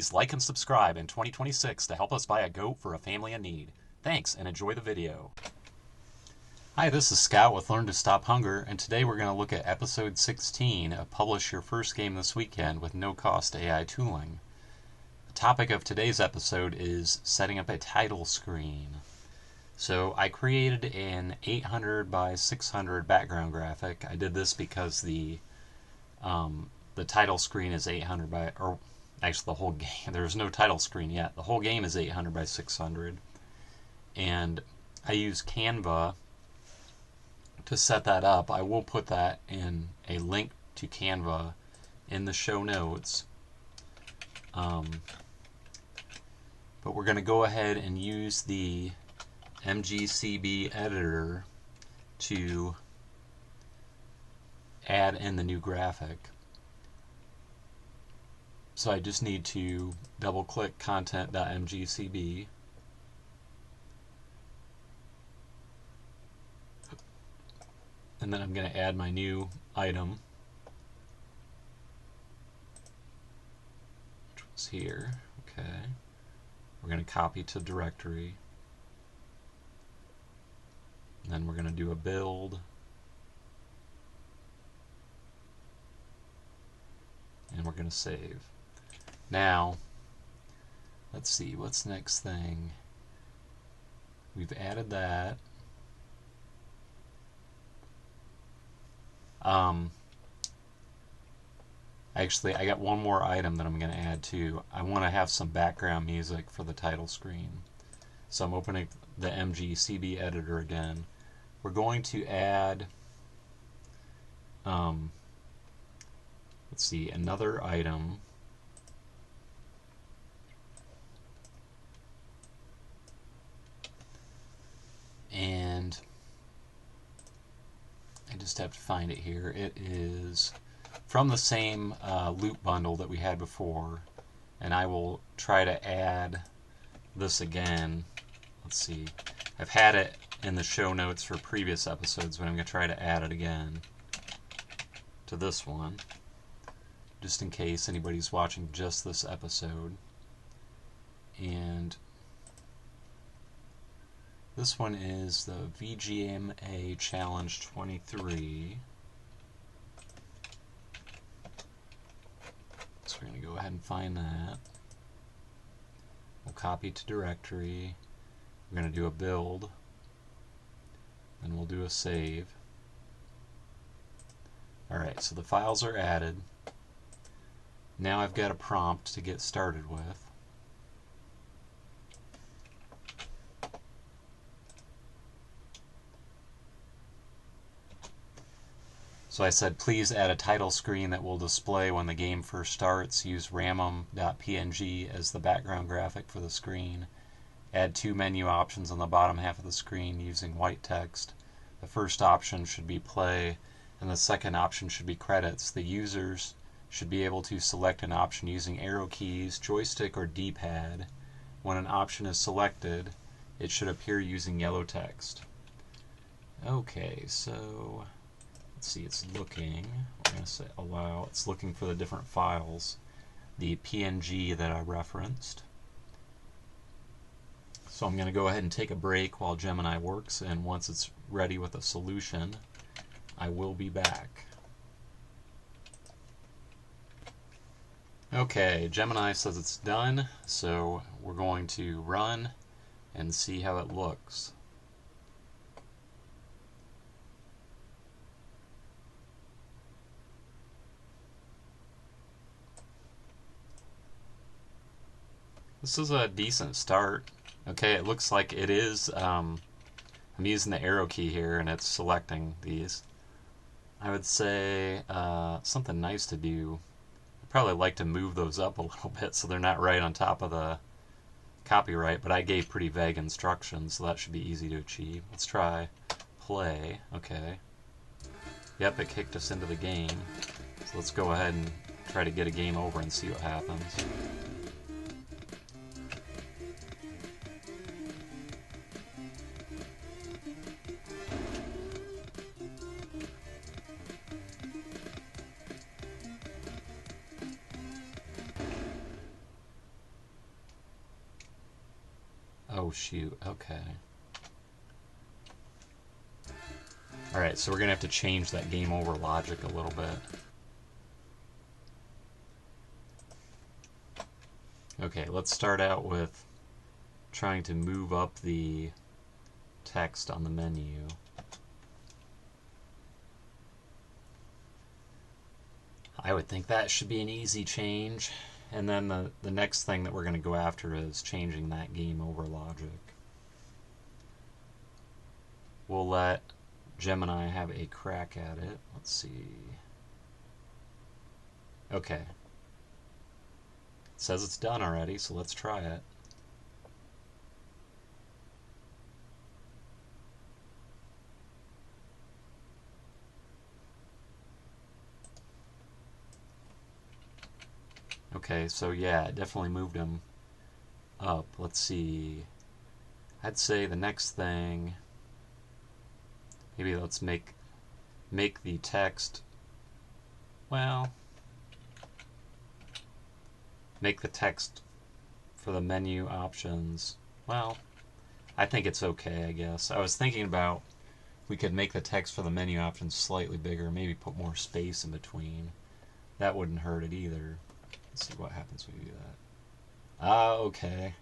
Please like and subscribe in 2026 to help us buy a goat for a family in need. Thanks, and enjoy the video. Hi, this is Scout with Learn to Stop Hunger, and today we're going to look at episode 16 of Publish Your First Game This Weekend with No Cost AI Tooling. The topic of today's episode is setting up a title screen. So I created an 800 by 600 background graphic. I did this because the title screen is 800 by, or actually the whole game, there's no title screen yet. The whole game is 800 by 600. And I use Canva to set that up. I will put that in a link to Canva in the show notes. But we're going to go ahead and use the MGCB editor to add in the new graphic. So I just need to double click content.mgcb, and then I'm going to add my new item, which was here. Okay, we're going to copy to directory, and then we're going to do a build, and we're going to save. Now, let's see, what's the next thing? We've added that. Actually, I got one more item that I'm going to add too. I want to have some background music for the title screen. So I'm opening the MGCB editor again. We're going to add, let's see, another item. And I just have to find it here. It is from the same loop bundle that we had before, and I will try to add this again. Let's see. I've had it in the show notes for previous episodes, but I'm going to try to add it again to this one, just in case anybody's watching just this episode. And this one is the VGMA Challenge 23. So we're going to go ahead and find that. We'll copy to directory. We're going to do a build. Then we'll do a save. Alright, so the files are added. Now I've got a prompt to get started with. So I said, please add a title screen that will display when the game first starts. Use ramum.png as the background graphic for the screen. Add two menu options on the bottom half of the screen using white text. The first option should be play, and the second option should be credits. The users should be able to select an option using arrow keys, joystick, or D-pad. When an option is selected, it should appear using yellow text. Okay, so let's see, it's looking, we're going to say allow, it's looking for the different files, the PNG that I referenced. So I'm going to go ahead and take a break while Gemini works, and once it's ready with a solution, I will be back. Okay, Gemini says it's done, so we're going to run and see how it looks. This is a decent start. Okay, it looks like it is, I'm using the arrow key here and it's selecting these. I would say something nice to do, I'd probably like to move those up a little bit so they're not right on top of the copyright, but I gave pretty vague instructions, so that should be easy to achieve. Let's try play. Okay. Yep, it kicked us into the game. So let's go ahead and try to get a game over and see what happens. shoot, okay. Alright, so we're going to have to change that game over logic a little bit. Okay, let's start out with trying to move up the text on the menu. I would think that should be an easy change. And then the next thing that we're going to go after is changing that game over logic. We'll let Gemini have a crack at it. Let's see. Okay. It says it's done already, so let's try it. Okay, so yeah, it definitely moved him up. Let's see. I'd say the next thing, maybe let's make the text, well, make the text for the menu options, well, I think it's okay, I guess. I was thinking about we could make the text for the menu options slightly bigger, maybe put more space in between. That wouldn't hurt it either. Let's see what happens when we do that. Ah, okay.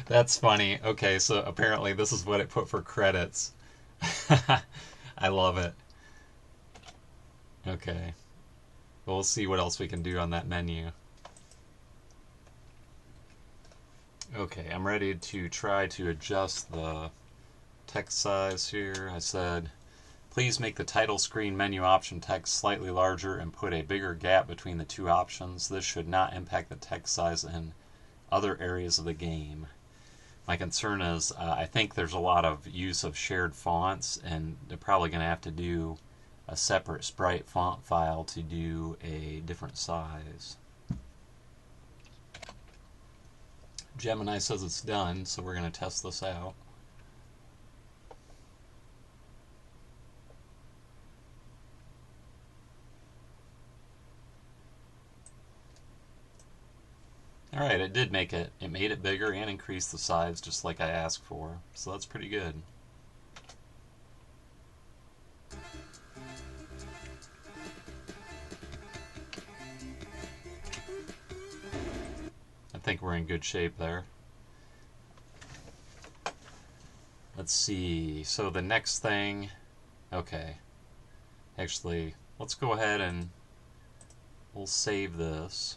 That's funny. Okay, so apparently this is what it put for credits. I love it. Okay. Well, we'll see what else we can do on that menu. Okay, I'm ready to try to adjust the text size here. I said, please make the title screen menu option text slightly larger and put a bigger gap between the two options. This should not impact the text size in other areas of the game. My concern is I think there's a lot of use of shared fonts, and they're probably going to have to do a separate sprite font file to do a different size. Gemini says it's done, so we're going to test this out. Alright, it did make it. It made it bigger and increased the size just like I asked for. So that's pretty good. I think we're in good shape there. Let's see. So the next thing... Okay. Actually, let's go ahead and we'll save this.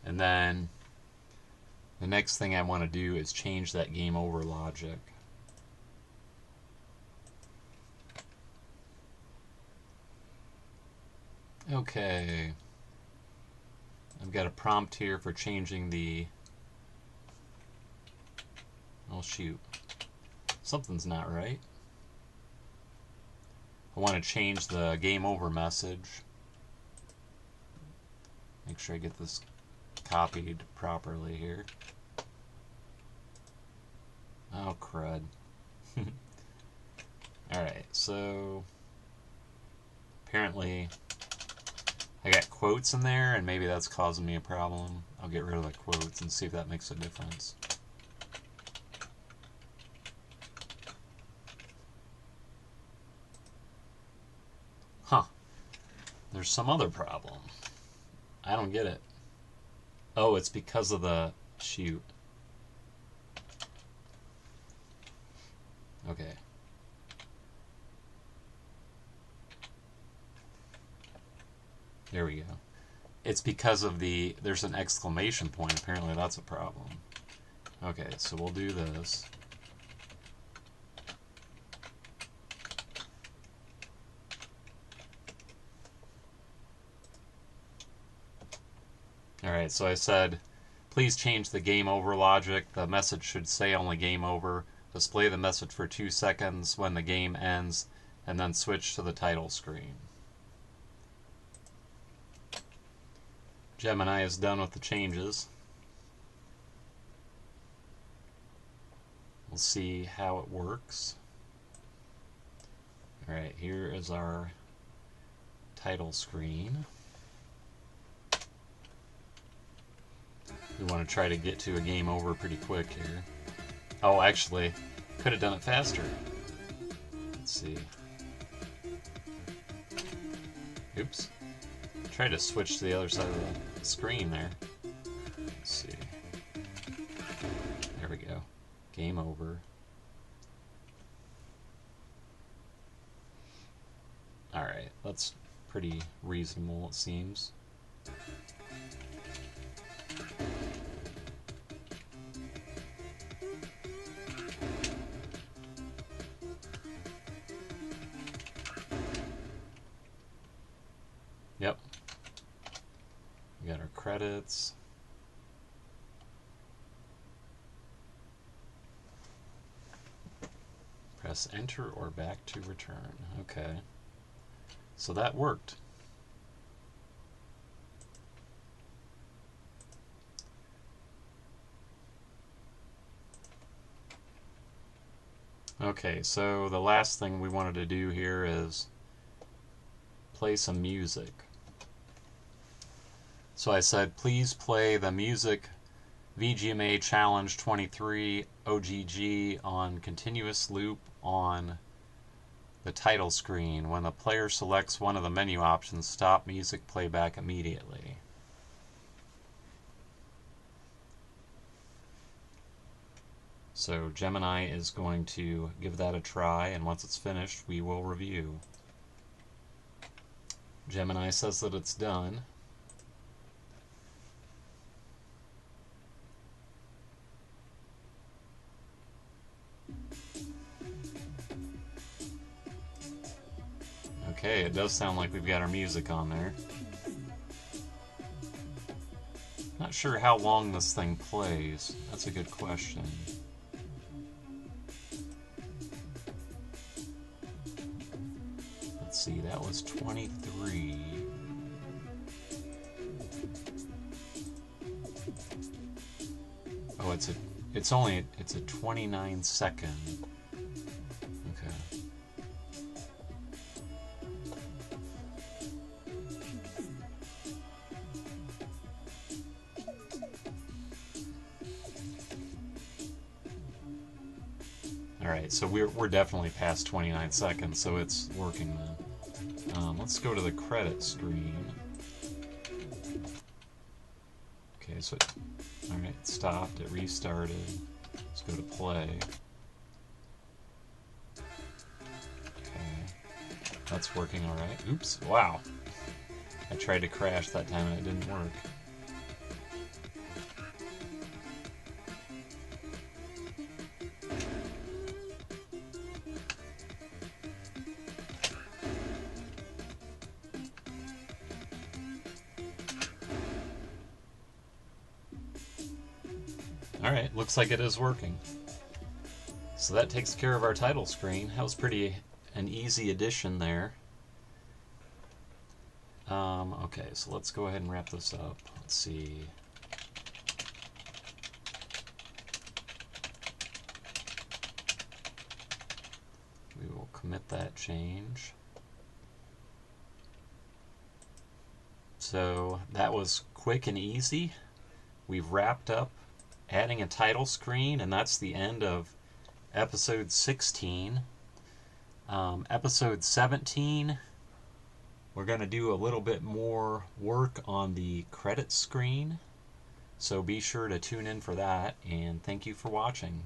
And then the next thing I want to do is change that game over logic. Okay. I've got a prompt here for changing the... Oh shoot. Something's not right. I want to change the game over message. Make sure I get this copied properly here. Oh crud. Alright, so apparently I got quotes in there and maybe that's causing me a problem. I'll get rid of the quotes and see if that makes a difference. Huh. There's some other problem. I don't get it. Oh, it's because of the... Shoot. Okay. There we go. It's because of the... There's an exclamation point. Apparently that's a problem. Okay, so we'll do this. Alright, so I said, please change the game over logic. The message should say only game over. Display the message for 2 seconds when the game ends, and then switch to the title screen. Gemini is done with the changes. We'll see how it works. Alright, here is our title screen. We want to try to get to a game over pretty quick here. Oh, actually, could have done it faster. Let's see. Oops. Try to switch to the other side of the screen there. Let's see. There we go. Game over. Alright, that's pretty reasonable, it seems. Yep. We got our credits. Press enter or back to return. Okay. So that worked. Okay, so the last thing we wanted to do here is play some music. So I said, please play the music VGMA Challenge 23 OGG on continuous loop on the title screen. When the player selects one of the menu options, stop music playback immediately. So Gemini is going to give that a try, and once it's finished, we will review. Gemini says that it's done. Okay, it does sound like we've got our music on there. Not sure how long this thing plays. That's a good question. Let's see, that was 23. Oh, it's a 29 second. Okay. Alright, so we're definitely past 29 seconds, so it's working then. Let's go to the credit screen. Okay, so alright, it stopped, it restarted. Let's go to play. Okay, that's working alright. Oops, wow. I tried to crash that time and it didn't work. Alright, looks like it is working. So that takes care of our title screen. That was an easy addition there. Okay, so let's go ahead and wrap this up. Let's see. We will commit that change. So that was quick and easy. We've wrapped up adding a title screen, and that's the end of episode 16. Episode 17, we're going to do a little bit more work on the credit screen, so be sure to tune in for that, and thank you for watching.